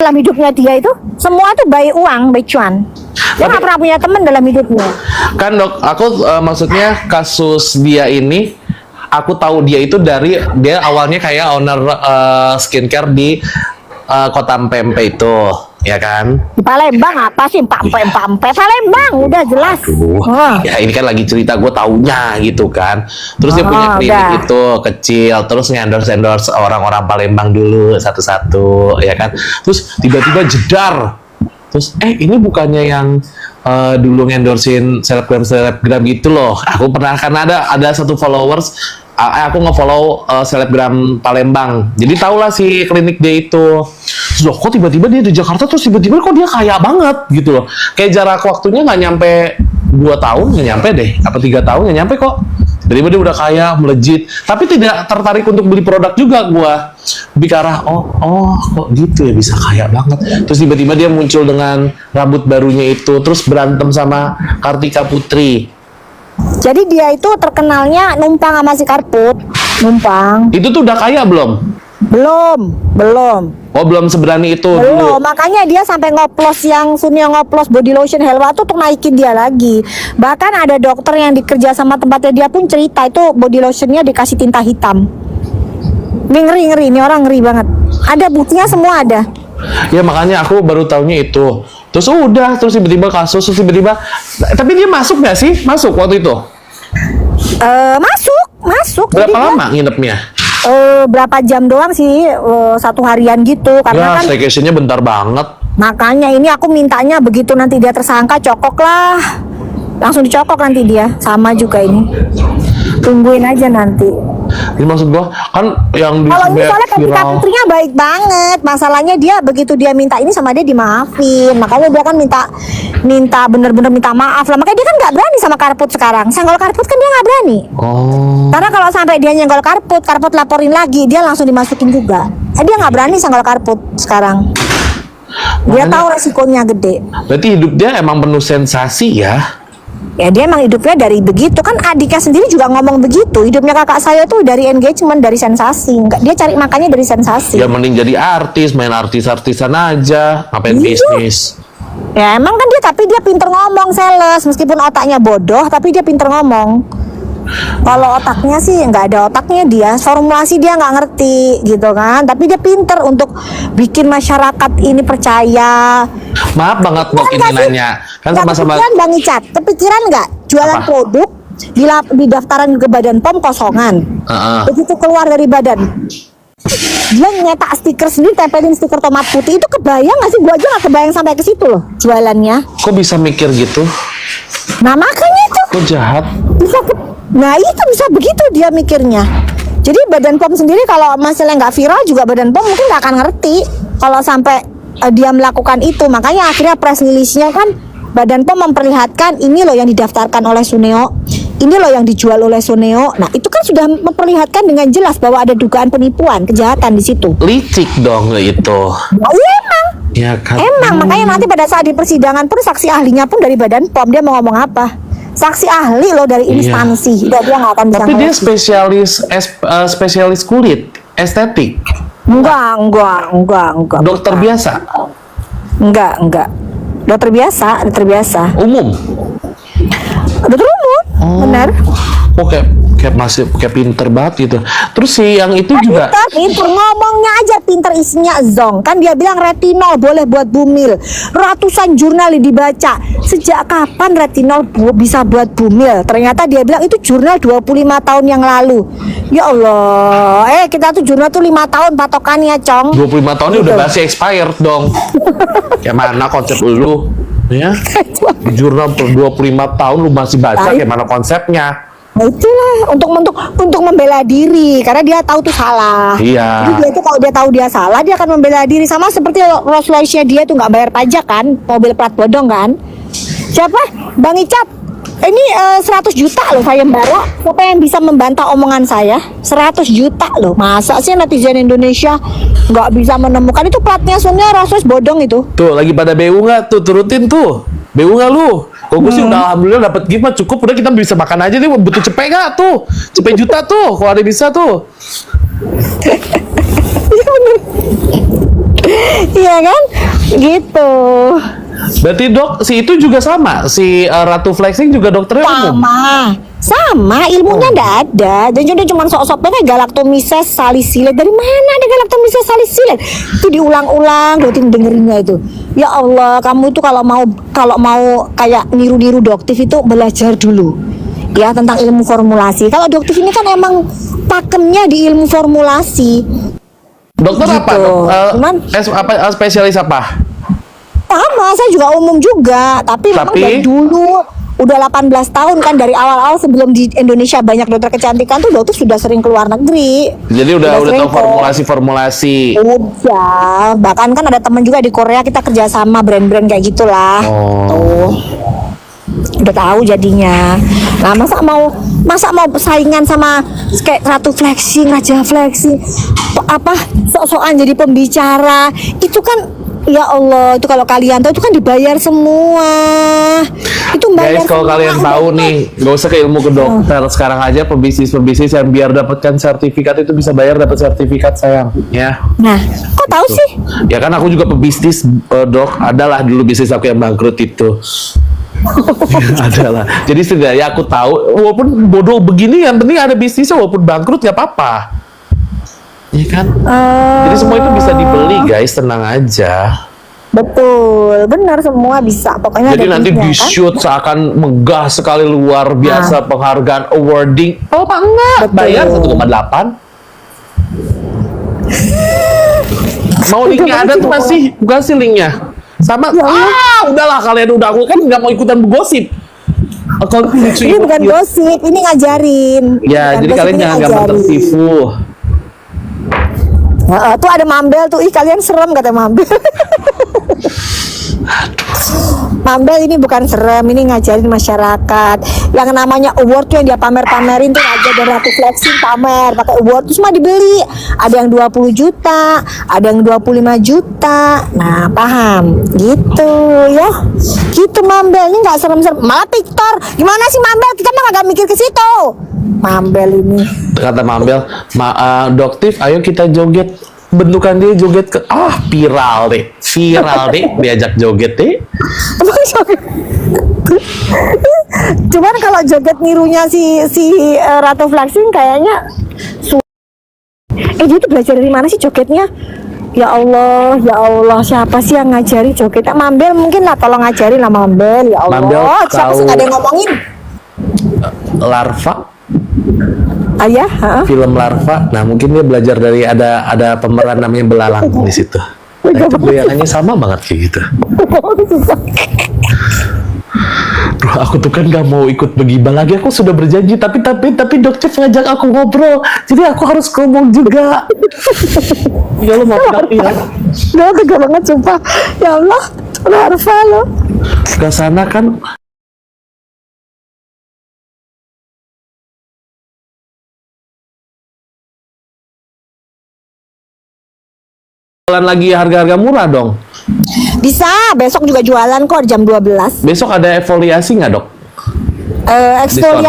dalam hidupnya dia itu semua tuh by uang, by cuan. Dia nggak pernah punya teman dalam hidupnya. Kan dok, aku maksudnya kasus dia ini, aku tahu dia itu dari dia awalnya kayak owner skincare di kota Pempe itu, ya kan? Di Palembang apa sih Pampe Palembang udah jelas. Ya ini kan lagi cerita gue taunya gitu kan. Terus dia punya klinik udah. itu kecil, terus endorse orang-orang Palembang dulu satu-satu, ya kan? Terus tiba-tiba jedar. Terus ini bukannya yang dulu ngendorsin selebgram gitu loh. Aku pernah karena ada satu followers, aku nge-follow selebgram Palembang. Jadi tahulah si klinik dia itu. Terus loh, kok tiba-tiba dia di Jakarta, terus tiba-tiba kok dia kaya banget gitu loh. Kayak jarak waktunya nggak nyampe 2 tahun, nggak nyampe deh. Apa 3 tahun nggak nyampe kok. Tiba-tiba dia udah kaya, melejit. Tapi tidak tertarik untuk beli produk juga gua. Bicara, kok gitu ya bisa kaya banget. Terus tiba-tiba dia muncul dengan rambut barunya itu, terus berantem sama Kartika Putri. Jadi dia itu terkenalnya numpang sama si Karput, numpang. Itu tuh udah kaya belum? Belum. Oh, belum seberani itu Belum, dulu. makanya dia sampai ngoplos yang Sunio ngoplos body lotion Helwa tuh untuk naikin dia lagi. Bahkan ada dokter yang dikerja sama tempatnya dia pun cerita itu body lotionnya dikasih tinta hitam. Ini ngeri, ini orang ngeri banget. Ada buktinya semua ada. Ya makanya aku baru taunya itu. Terus terus tiba-tiba kasus, terus tiba-tiba. Tapi dia masuk nggak sih? Masuk waktu itu? Masuk. Berapa Jadi dia, lama nginepnya? berapa jam doang sih, 1 harian gitu. Karena Ya, kan staycation-nya bentar banget. makanya ini aku mintanya begitu nanti dia tersangka cokok lah. Langsung dicokok nanti dia. Sama juga ini. Tungguin aja nanti. Ini maksud gua kan yang di Kalau ini soalnya Kartika viral. Putrinya baik banget. Masalahnya dia begitu dia minta ini sama dia dimaafin. Makanya dia kan minta bener-bener minta maaf lah. Makanya dia kan nggak berani sama Karput sekarang. Senggol Karput kan dia nggak berani. Oh. Karena kalau sampai dia nyenggol Karput laporin lagi, dia langsung dimasukin juga. Dia nggak berani senggol Karput sekarang. Dia tahu resikonya gede. Berarti hidup dia emang penuh sensasi ya? Ya dia emang hidupnya dari begitu. Kan adiknya sendiri juga ngomong begitu. Hidupnya kakak saya tuh dari engagement, dari sensasi. Enggak, dia cari makannya dari sensasi. Ya mending jadi artis, main artis-artisan aja, ngapain Iya. bisnis. Ya emang kan tapi dia pinter ngomong sales. Meskipun otaknya bodoh, tapi dia pinter ngomong. Kalau otaknya sih nggak ada otaknya dia. Formulasi dia nggak ngerti gitu kan. Tapi dia pinter untuk bikin masyarakat ini percaya. Maaf banget dok ini nggak sih? nanya. Kan Nggak sama-sama. kepikiran Bang Icat? Kepikiran nggak jualan Apa? produk di daftaran ke Badan POM kosongan. Begitu keluar dari badan, dia nyetak stiker sendiri, tempelin stiker tomat putih. Itu kebayang nggak sih? Gua aja nggak kebayang sampai ke situ loh jualannya. Kok bisa mikir gitu? Nah makanya itu Kok jahat? nah itu bisa begitu dia mikirnya. Jadi Badan POM sendiri kalau masalah nggak viral juga Badan POM mungkin nggak akan ngerti kalau sampai dia melakukan itu. Makanya akhirnya press release-nya kan Badan POM memperlihatkan ini loh yang didaftarkan oleh Suneo, ini loh yang dijual oleh Suneo. Nah itu kan sudah memperlihatkan dengan jelas bahwa ada dugaan penipuan, kejahatan di situ. Licik dong itu. Nah, iya emang. Ya kan. Emang makanya nanti pada saat di persidangan pun saksi ahlinya pun dari Badan POM, dia mau ngomong apa? Saksi ahli loh dari instansi. Dia nggak akan bisa. Tapi dia ngerti. spesialis kulit, estetik, Enggak. dokter biasa, Enggak. Dokter biasa. umum. Dokter umum, benar. Oh kayak masih kayak pinter banget gitu. Terus si yang itu juga. Pinter ngomongnya aja pinter, isinya zong. Kan dia bilang retinol boleh buat bumil. Ratusan jurnal dibaca. Sejak kapan retinol bisa buat bumil? Ternyata dia bilang itu jurnal 25 tahun yang lalu. Ya Allah, kita tuh jurnal tuh 5 tahun patokannya, Cong. 25 tahun ini udah Betul. masih expired dong. Kayak mana konsep lu? Ya. Di jurnal per 25 tahun lu masih baca, kayak mana konsepnya? Nah itulah untuk membela diri karena dia tahu tuh salah. Iya. Jadi dia tuh kalau dia tahu dia salah dia akan membela diri, sama seperti Rolls Royce-nya dia tuh nggak bayar pajak kan, mobil plat bodong kan. Siapa? Bang Icat. Ini 100 juta loh sayembara. Siapa yang bisa membantah omongan saya? 100 juta loh. Masa sih netizen Indonesia nggak bisa menemukan itu platnya Sunnya Rolls Royce bodong itu? Tuh lagi pada BU nggak tuh, turutin tuh. BU nggak lu? Kok gue sih udah alhamdulillah dapat gift mah cukup, udah kita bisa makan aja nih. Butuh cepet nggak tuh? Cepet juta tuh, kalau ada bisa tuh. Iya bener. Iya kan? Gitu. Berarti dok, si itu juga sama, si Ratu Flexing juga dokternya umum. Sama, ilmunya ndak ada. Dan dia cuma sok-sok pakai galactomyces salicylate. Dari mana ada galactomyces salicylate? Itu diulang-ulang, Doktif dengerinnya itu. Ya Allah, kamu itu kalau mau kayak niru-niru Doktif itu belajar dulu. Ya tentang ilmu formulasi. Kalau Doktif ini kan emang pakemnya di ilmu formulasi. Dokter Gitu. apa? Dok? Cuman Spesialis apa? sama, saya juga umum juga, tapi memang dari dulu udah 18 tahun kan, dari awal-awal sebelum di Indonesia banyak dokter kecantikan tuh dokter sudah sering keluar negeri. Jadi udah sering tahu formulasi. Udah, bahkan kan ada teman juga di Korea, kita kerja sama brand-brand kayak gitulah. Oh. Tuh. Udah tahu jadinya. Nah, masa mau saingan sama kayak Ratu Flexing, Raja Flexing, apa sok-sokan jadi pembicara. Itu kan ya Allah, itu kalau kalian tahu itu kan dibayar semua. Itu bayar. Guys, kalau semua. kalian tahu nih, nggak usah ke ilmu ke dokter. Sekarang aja pebisnis yang biar dapatkan sertifikat itu bisa bayar dapat sertifikat, sayang. Ya. Nah, kok tahu sih? Ya kan aku juga pebisnis, dok. Adalah dulu bisnis aku yang bangkrut itu. Adalah. Jadi setidaknya aku tahu, walaupun bodoh begini, yang penting ada bisnisnya, walaupun bangkrut ya apa-apa. Iya kan? Jadi semua itu bisa dibeli, guys. Tenang aja. Betul, benar, semua bisa. Pokoknya Jadi ada nanti bisnya, di kan? shoot seakan megah sekali, luar biasa penghargaan, awarding. Oh, apa enggak? Betul. Bayar 1,8. Mau linknya ada tuh masih? Bukan sih linknya. Sama, udahlah kalian udah, aku kan nggak mau ikutan bergosip. Ini bukan gosip, ini ngajarin. Ya, Bukan jadi gosip, kalian ini jangan gampang ngajarin. tertipu. Tuh ada Mambel tuh, kalian serem kata Mambel. Mambel ini bukan serem, ini ngajarin masyarakat. Yang namanya award tuh yang dia pamer-pamerin tuh, Raja dan Ratu Flexing pamer pakai award tuh semua dibeli. Ada yang 20 juta, ada yang 25 juta. Nah, paham? Gitu ya. Gitu Mambel, ini nggak serem-serem. Malah Victor, gimana sih Mambel? Kita mah nggak mikir ke situ. Mambel ini. Kata Mambel, Doktif, ayo kita joget. Bentukan dia joget viral deh, diajak joget deh. Cuman kalau joget nirunya si Ratu Flexing kayaknya dia tuh belajar dari mana sih jogetnya? Ya Allah, siapa sih yang ngajari jogetnya? Mambel mungkin lah, tolong ngajarin lah Mambel. Ya Allah, Mambel siapa sih nggak ada yang ngomongin? Larva. Ayah, Film Larva. Nah, mungkin dia belajar dari ada pemeran namanya Belalang di situ. Nah, itu goyangannya sama banget kayak gitu. Duh, aku tuh kan gak mau ikut begibah lagi. Aku sudah berjanji, tapi dokter ngajak aku ngobrol. Jadi aku harus ngomong juga. Ya Allah, maafkan ya. Udah tega banget sumpah. Ya Allah, Larva lo. Ke sana kan jualan lagi harga-harga murah dong. Bisa, besok juga jualan kok jam 12. Besok ada evaluasi nggak, Dok? Eksfoliasi